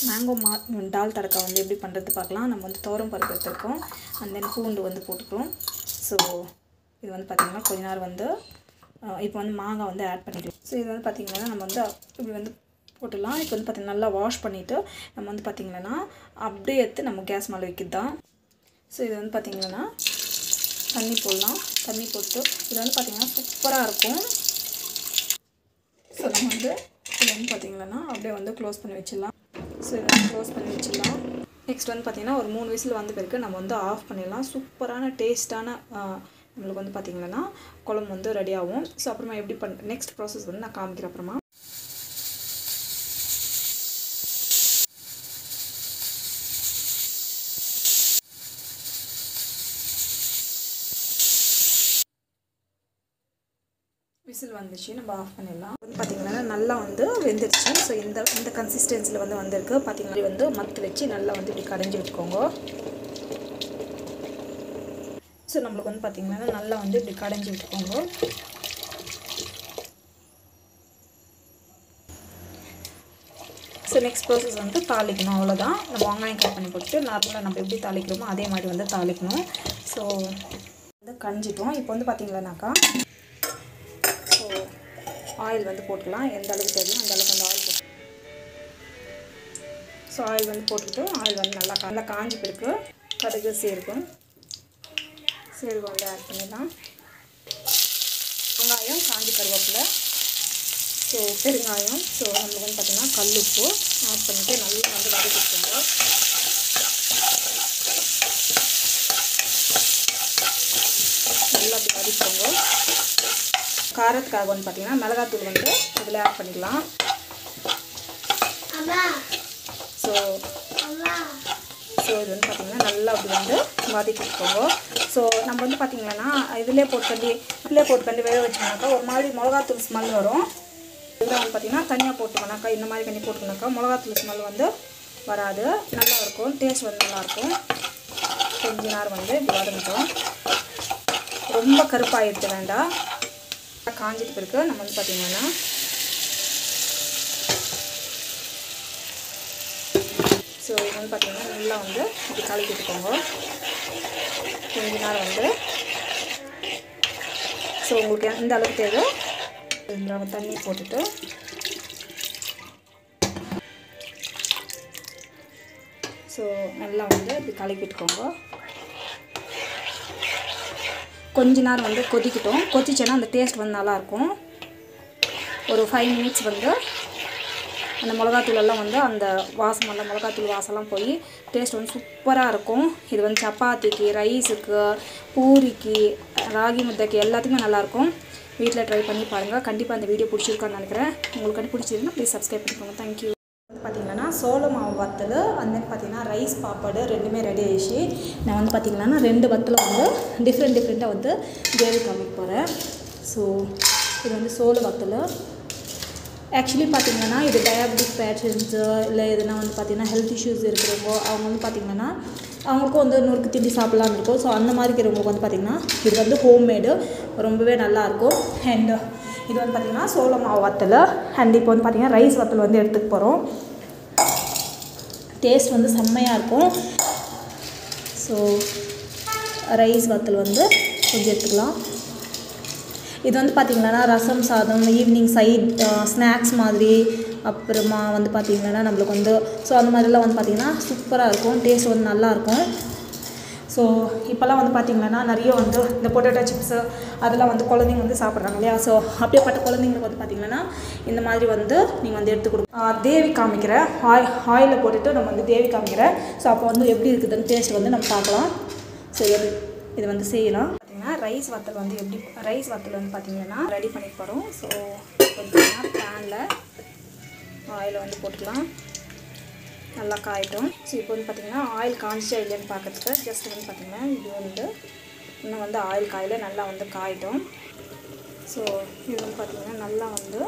Mango டால் தடக்கா வந்து எப்படி பண்ணுறது பார்க்கலாம். நம்ம வந்து துவரம் பருப்பு எடுத்துருக்கோம், அண்ட் தென் பூண்டு வந்து போட்டுக்கிறோம். ஸோ இது வந்து பார்த்திங்கன்னா கொஞ்ச நேரம் வந்து இப்போ வந்து மாங்காய் வந்து ஆட் பண்ணிடுவோம். ஸோ இது வந்து பார்த்திங்கன்னா நம்ம வந்து இப்படி வந்து போட்டுடலாம். இப்போ வந்து பார்த்திங்கன்னா நல்லா வாஷ் பண்ணிவிட்டு நம்ம வந்து பார்த்திங்கன்னா அப்படியே எடுத்து நம்ம கேஸ் மேலே வைக்கிது தான். ஸோ இது வந்து பார்த்திங்கன்னா தண்ணி போடலாம். தண்ணி போட்டு இது வந்து பார்த்திங்கன்னா சூப்பராக இருக்கும். ஸோ நம்ம வந்து இது வந்து பார்த்திங்கன்னா அப்படியே வந்து க்ளோஸ் பண்ணி வச்சிடலாம். ஸோ இதை வந்து க்ளோஸ் பண்ணி வச்சிடலாம். நெக்ஸ்ட் வந்து பார்த்திங்கன்னா ஒரு 3 விசில் வந்த பிறகு நம்ம வந்து ஆஃப் பண்ணிடலாம். சூப்பரான டேஸ்ட்டான நம்மளுக்கு வந்து பார்த்திங்கன்னா குழம்பு வந்து ரெடி ஆகும். ஸோ அப்புறமா எப்படி நெக்ஸ்ட் ப்ராசஸ் வந்து நான் காமிக்கிறேன் அப்புறமா. விசில் வந்துச்சு, நம்ம ஆஃப் பண்ணிடலாம். வந்து பார்த்திங்கன்னா நல்லா வந்து வெந்துருச்சு. ஸோ இந்த கன்சிஸ்டன்சியில் வந்து வந்திருக்கு. பார்த்திங்கன்னா வந்து மத்து வச்சு நல்லா வந்து இப்படி கடைஞ்சி விட்டுக்கோங்க. ஸோ நம்மளுக்கு வந்து பார்த்திங்கன்னா நல்லா வந்து இப்படி கடைஞ்சி விட்டுக்கோங்க. ஸோ நெக்ஸ்ட் ப்ராசஸ் வந்து தாளிக்கணும். அவ்வளோதான். நம்ம வெங்காயம் கட் பண்ணி போட்டு நார்மலாக நம்ம எப்படி தாளிக்கிறோமோ அதே மாதிரி வந்து தாளிக்கணும். ஸோ வந்து கஞ்சிட்டோம். இப்போ வந்து பார்த்திங்கன்னாக்கா ஸோ ஆயில் வந்து போட்டுக்கலாம். எந்த அளவுக்கு தேவையோ அந்த அளவுக்கு வந்து ஆயில் போட்டு ஸோ ஆயில் வந்து போட்டுக்கிட்டு ஆயில் வந்து நல்லா காஞ்சி பிறகு கடுகு சீரகம் வந்து ஆட் பண்ணிடலாம். வெங்காயம், காஞ்சி கருவேப்பிலை, ஸோ பெருங்காயம், ஸோ நம்மளுக்கு வந்து பார்த்திங்கன்னா கல்லுப்பு ஆட் பண்ணிவிட்டு நல்லா வந்து வதக்கிக்கோங்க. நல்லா அப்படி வதக்கிக்கோங்க. காரத்துக்காக வந்து பார்த்திங்கன்னா மிளகாத்தூள் வந்து இதில் ஆட் பண்ணிக்கலாம். ஸோ இது வந்து பார்த்திங்கன்னா நல்லா அப்படி வந்து வதக்கிக்கோங்க. ஸோ நம்ம வந்து பார்த்திங்கன்னா இதிலே போட்டுக்கண்டி வேக வச்சோம்னாக்கா ஒரு மாதிரி மிளகாத்தூள் ஸ்மெல் வரும். இதில் வந்து பார்த்திங்கன்னா தனியாக போட்டுக்கோனாக்கா இந்த மாதிரி கண்ணி போட்டுக்கோனாக்கா மிளகாத்தூள் ஸ்மெல் வந்து வராது, நல்லாயிருக்கும். டேஸ்ட் வந்து நல்லாயிருக்கும். கொஞ்ச நேரம் வந்து இப்படி வதங்கிட்டோம். ரொம்ப கருப்பாகிடுது வேண்டாம். காஞ்சிட்டு பிறகு நம்ம வந்து பார்த்திங்கன்னா ஸோ இது வந்து பார்த்திங்கன்னா நல்லா வந்து இப்படி கலக்கிட்டுக்கோங்க. கொஞ்ச நேரம் வந்து ஸோ உங்களுக்கு எந்த அளவுக்கு தேவை தண்ணி போட்டுட்டு ஸோ நல்லா வந்து இப்படி கலக்கிட்டுக்கோங்க. கொஞ்ச நேரம் வந்து கொதிச்சேன்னா அந்த டேஸ்ட் வந்து நல்லாயிருக்கும். ஒரு 5 மினிட்ஸ் வந்து அந்த மிளகாத்தூளெல்லாம் வந்து அந்த வாசமெல்லாம் மிளகாத்தூள் வாசம்லாம் போய் டேஸ்ட் வந்து சூப்பராக இருக்கும். இது வந்து சப்பாத்திக்கு, ரைஸுக்கு, பூரிக்கு, ராகி முத்தைக்கு எல்லாத்துக்குமே நல்லாயிருக்கும். வீட்டில் ட்ரை பண்ணி பாருங்கள். கண்டிப்பாக அந்த வீடியோ பிடிச்சிருக்கான்னு நினைக்கிறேன். உங்களுக்கு பிடிச்சிருந்தா ப்ளீஸ் சப்ஸ்கிரைப் பண்ணிக்கோங்க. தேங்க்யூ. வந்து பார்த்திங்கன்னா சோள மாவு வத்தல் அந்த மாதிரி பார்த்திங்கன்னா ரைஸ் பாப்பாடு ரெண்டுமே ரெடி ஆகிடுச்சு. நான் வந்து பார்த்திங்கன்னா 2 வத்தலை வந்து டிஃப்ரெண்ட்டாக வந்து கிரேவி காமிக்க போகிறேன். ஸோ இது வந்து சோள வத்தல். ஆக்சுவலி பார்த்திங்கன்னா இது டயாபெட்டிக் பேஷண்ட்ஸு இல்லை எதுனா வந்து பார்த்திங்கன்னா ஹெல்த் இஷ்யூஸ் இருக்கிறவங்க அவங்க வந்து பார்த்திங்கன்னா அவங்களுக்கும் வந்து நொறுக்கு திண்டி சாப்பிட்லான்னு இருக்கும். ஸோ அந்த மாதிரி இருக்கிறவங்களுக்கு வந்து பார்த்திங்கன்னா இது வந்து ஹோம்மேடு ரொம்பவே நல்லாயிருக்கும். அண்ட் இது வந்து பார்த்திங்கன்னா சோள மாவு வத்தல். அண்ட் இப்போ வந்து பார்த்திங்கன்னா ரைஸ் வத்தல் வந்து எடுத்துக்க போகிறோம். டேஸ்ட் வந்து செம்மையாக இருக்கும். ஸோ ரைஸ் வத்தல் வந்து கொஞ்சம் எடுத்துக்கலாம். இது வந்து பார்த்திங்கன்னா ரசம் சாதம், ஈவினிங் ஸ்நாக்ஸ் மாதிரி, அப்புறமா வந்து பார்த்திங்கன்னா நம்மளுக்கு வந்து ஸோ அந்த மாதிரிலாம் வந்து பார்த்திங்கன்னா சூப்பராக இருக்கும். டேஸ்ட் வந்து நல்லாயிருக்கும். ஸோ இப்போல்லாம் வந்து பார்த்திங்கன்னா நிறைய வந்து இந்த பொட்டேட்டோ சிப்ஸு அதெல்லாம் வந்து குழந்தைங்க வந்து சாப்பிட்றாங்க இல்லையா. ஸோ அப்படியேப்பட்ட குழந்தைங்களுக்கு வந்து பார்த்திங்கன்னா இந்த மாதிரி வந்து நீங்கள் வந்து எடுத்து கொடுங்க. தேவி காமிக்கிறேன். ஆயிலில் போட்டுட்டு நம்ம வந்து தேவி காமிக்கிறேன். ஸோ அப்போ வந்து எப்படி இருக்குதுன்னு டேஸ்ட் வந்து நம்ம பார்க்கலாம். ஸோ இது வந்து செய்யலாம். பார்த்திங்கன்னா ரைஸ் வத்தல் வந்து பார்த்திங்கன்னா ரெடி பண்ணி போகிறோம். ஸோ பார்த்திங்கன்னா பேனில் ஆயிலை வந்து போட்டுக்கலாம். நல்லா காயிட்டும். ஸோ இப்போ வந்து பார்த்திங்கன்னா ஆயில் காய்ச்சா இல்லைன்னு பார்க்கறதுக்கு ஜஸ்ட் வந்து பார்த்திங்கன்னா இது வந்து இன்னும் வந்து ஆயில் காயில் நல்லா வந்து காயிட்டும். ஸோ இது வந்து பார்த்திங்கன்னா நல்லா வந்து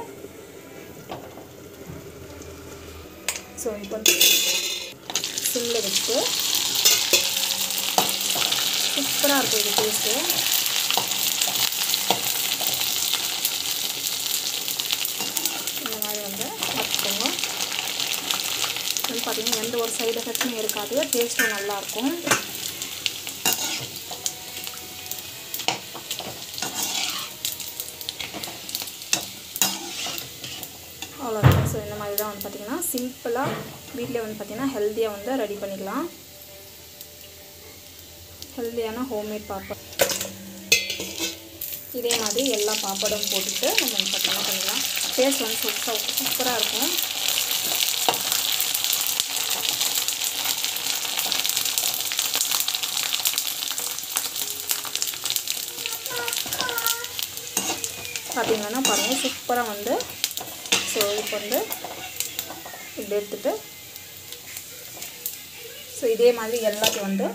ஸோ இப்போ வந்து சிம்மில் வச்சுட்டு சூப்பராக இருக்கும் இது டேஸ்ட்டு. இந்த மாதிரி வந்து வச்சுக்கோங்க. வந்து பார்த்திங்கன்னா எந்த ஒரு சைடு எஃபெக்ட்டுமே இருக்காது, டேஸ்ட்டும் நல்லாயிருக்கும். அவ்வளோதான். ஸோ இந்த மாதிரி தான் வந்து பார்த்திங்கன்னா சிம்பிளாக வீட்டில் வந்து பார்த்திங்கன்னா ஹெல்த்தியாக வந்து ரெடி பண்ணிக்கலாம். ஹெல்த்தியான ஹோம்மேட் பாப்பட். இதே மாதிரி எல்லா பாப்படும் போட்டுட்டு நம்ம வந்து பார்த்திங்கன்னா பண்ணிக்கலாம். டேஸ்ட் வந்து சூப்பராக இருக்கும். பார்த்திங்கன்னா பாருங்கள் சூப்பராக வந்து. ஸோ இப்போ வந்து இப்படி எடுத்துகிட்டு ஸோ இதே மாதிரி எல்லாத்தையும் வந்து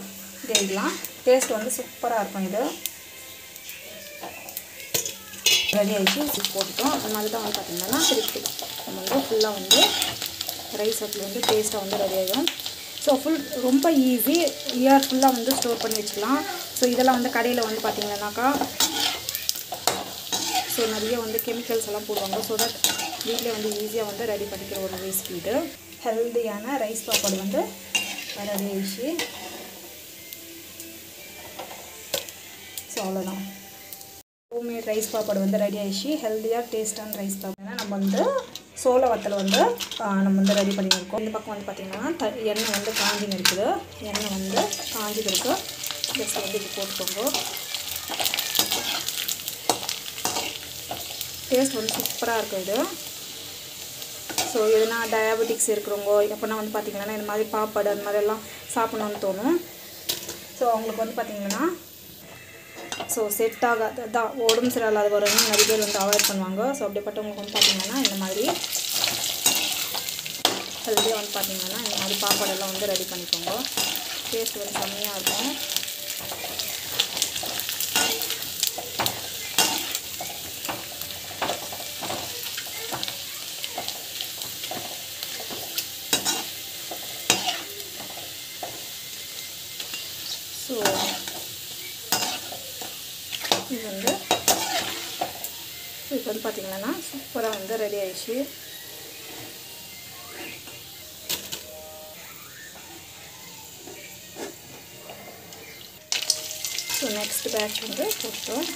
தேய்க்கலாம். டேஸ்ட் வந்து சூப்பராக இருக்கும். இது ரெடி ஆகிடுச்சு. போட்டுட்டோம். அந்த மாதிரி தான் வந்து பார்த்திங்கன்னா திருப்பி நம்ம வந்து ஃபுல்லாக வந்து ரைஸ் அட்டில் வந்து டேஸ்ட்டாக வந்து ரெடி ஆகிடும். ஸோ ரொம்ப ஈஸி. இயர் ஃபுல்லாக வந்து ஸ்டோர் பண்ணி வச்சுக்கலாம். ஸோ இதெல்லாம் வந்து கடையில் வந்து பார்த்திங்கன்னாக்கா ஸோ நிறைய வந்து கெமிக்கல்ஸ் எல்லாம் போடுவாங்க. ஸோ தட் வீட்டிலே வந்து ஈஸியாக வந்து ரெடி பண்ணிக்கிற ஒரு ரெசிபி இது. ஹெல்தியான ரைஸ் பாப்பாடு வந்து ரெடி ஆகிடுச்சு. ஸோ அவ்வளோதான். ஹோம்மேட் ரைஸ் பாப்பாடு வந்து ரெடி ஆகிடுச்சு. ஹெல்த்தியாக டேஸ்டான ரைஸ் பாப்பாடு நம்ம வந்து சோள வத்தல் வந்து நம்ம வந்து ரெடி பண்ணியிருக்கோம். இந்த பக்கம் வந்து பார்த்திங்கன்னா எண்ணெய் வந்து காஞ்சின்னு இருக்குது. எண்ணெய் வந்து காஞ்சிது இருக்குது. ஜஸ்ட் வந்து இது போட்டுக்கோங்க. டேஸ்ட் வந்து சூப்பராக இருக்கும் இது. ஸோ எதுனா டயாபெட்டிக்ஸ் இருக்கிறவங்க எப்போனா வந்து பார்த்திங்கன்னா இந்த மாதிரி பாப்பாடு அந்த மாதிரிலாம் சாப்பிட்ணுன்னு தோணும். ஸோ அவங்களுக்கு வந்து பார்த்திங்கன்னா ஸோ செட் ஆகாது தான், உடம்பு சரியில்லாத வரவங்க நிறைய பேர் வந்து அவாய்ட் பண்ணுவாங்க. ஸோ அப்படிப்பட்டவங்களுக்கு வந்து பார்த்திங்கன்னா இந்த மாதிரி ஹெல்த்தியாக வந்து பார்த்திங்கன்னா இந்த மாதிரி பாப்பாடெல்லாம் வந்து ரெடி பண்ணிக்கோங்க. டேஸ்ட் வந்து செம்மையாக இருக்கும். ஸோ இது வந்து இப்போ வந்து பார்த்திங்கன்னா சூப்பராக வந்து ரெடி ஆகிடுச்சு. ஸோ நெக்ஸ்ட் பேட்ச் வந்து போட்டோம்.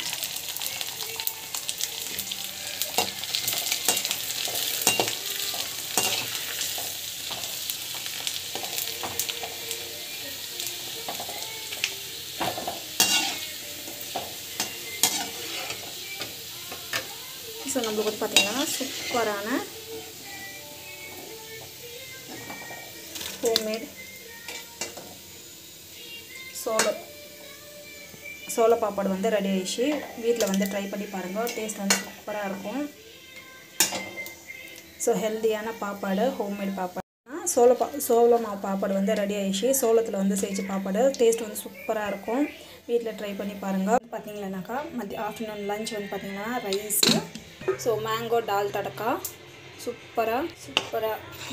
ஸோ நம்மளுக்கு வந்து பார்த்திங்கன்னா சூப்பரான ஹோம்மேட் சோள பாப்பாடு வந்து ரெடி ஆகிடுச்சு. வீட்டில் வந்து ட்ரை பண்ணி பாருங்கள். டேஸ்ட் வந்து சூப்பராக இருக்கும். ஸோ ஹெல்த்தியான பாப்பாடு, ஹோம்மேட் பாப்பாடு. சோள மாவு பாப்பாடு வந்து ரெடி ஆகிடுச்சு. சோளத்தில் வந்து செஞ்ச பாப்பாடு டேஸ்ட் வந்து சூப்பராக இருக்கும். வீட்டில் ட்ரை பண்ணி பாருங்கள். பார்த்திங்கன்னாக்கா ஆஃப்டர்நூன் லஞ்ச் வந்து பார்த்திங்கன்னா ரைஸு. ஸோ மேங்கோ டால் தடக்கா சூப்பராக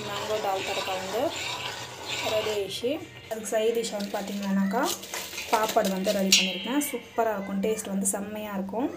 மேங்கோ டால் தடக்கா வந்து ரெடி ஆகிடுச்சு. அதுக்கு சைட் டிஷ் வந்து பார்த்திங்கன்னாக்கா பாப்பாடு வந்து ரெடி பண்ணியிருக்கேன். சூப்பராக இருக்கும். டேஸ்ட் வந்து செம்மையாக இருக்கும்.